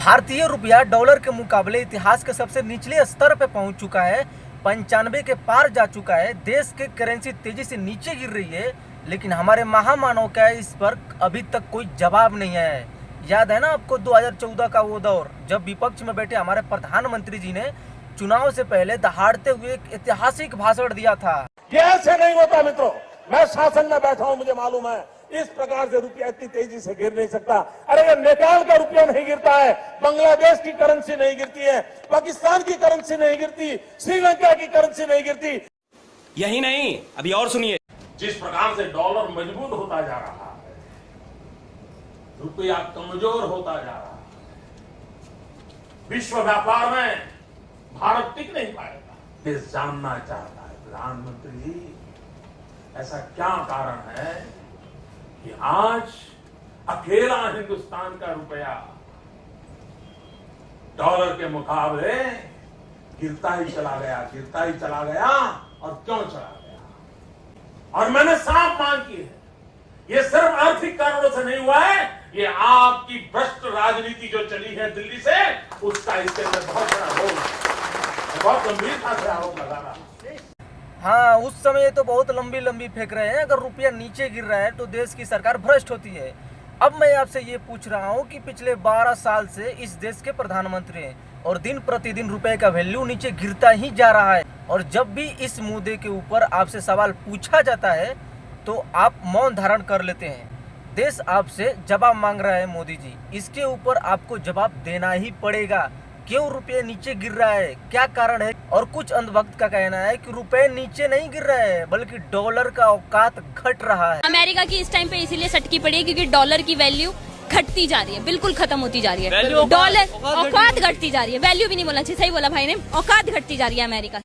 भारतीय रुपया डॉलर के मुकाबले इतिहास के सबसे निचले स्तर पे पहुंच चुका है। 95 के पार जा चुका है। देश की करेंसी तेजी से नीचे गिर रही है, लेकिन हमारे महामानव का इस पर अभी तक कोई जवाब नहीं है। याद है ना आपको 2014 का वो दौर, जब विपक्ष में बैठे हमारे प्रधानमंत्री जी ने चुनाव से पहले दहाड़ते हुए एक ऐतिहासिक भाषण दिया था। ये ऐसे नहीं होता मित्रों, मैं शासन में बैठा हूं, मुझे मालूम है इस प्रकार से रुपया इतनी तेजी से गिर नहीं सकता। अरे ये नेपाल का रुपया नहीं गिरता है, बांग्लादेश की करेंसी नहीं गिरती है, पाकिस्तान की करेंसी नहीं गिरती, श्रीलंका की करेंसी नहीं गिरती। यही नहीं, अभी और सुनिए। जिस प्रकार से डॉलर मजबूत होता जा रहा है, रुपया कमजोर होता जा रहा है, विश्व व्यापार में भारत टिक नहीं पाएगा। देश जानना चाहता है प्रधानमंत्री जी, ऐसा क्या कारण है कि आज अकेला हिंदुस्तान का रुपया डॉलर के मुकाबले गिरता ही चला गया और क्यों चला गया? और मैंने साफ मांग की है, ये सिर्फ आर्थिक कारणों से नहीं हुआ है, ये आपकी भ्रष्ट राजनीति जो चली है दिल्ली से, उसका इसके अंदर बहुत बड़ा रोल है। बहुत गंभीरता से आरोप लगा रहा हूं। हाँ, उस समय तो बहुत लंबी फेंक रहे हैं। अगर रुपया नीचे गिर रहा है तो देश की सरकार भ्रष्ट होती है। अब मैं आपसे ये पूछ रहा हूँ कि पिछले 12 साल से इस देश के प्रधानमंत्री हैं और दिन प्रतिदिन रुपए का वैल्यू नीचे गिरता ही जा रहा है, और जब भी इस मुद्दे के ऊपर आपसे सवाल पूछा जाता है तो आप मौन धारण कर लेते हैं। देश आपसे जवाब मांग रहा है मोदी जी, इसके ऊपर आपको जवाब देना ही पड़ेगा। क्यों रुपये नीचे गिर रहा है, क्या कारण है? और कुछ अंधभक्त का कहना है कि रुपए नीचे नहीं गिर रहा है, बल्कि डॉलर का औकात घट रहा है। अमेरिका की इस टाइम पे इसीलिए सटकी पड़ी है क्योंकि डॉलर की वैल्यू घटती जा रही है, बिल्कुल खत्म होती जा रही है। डॉलर औकात घटती जा रही है, वैल्यू भी नहीं बोलना चाहिए, सही बोला भाई ने, औकात घटती जा रही है अमेरिका।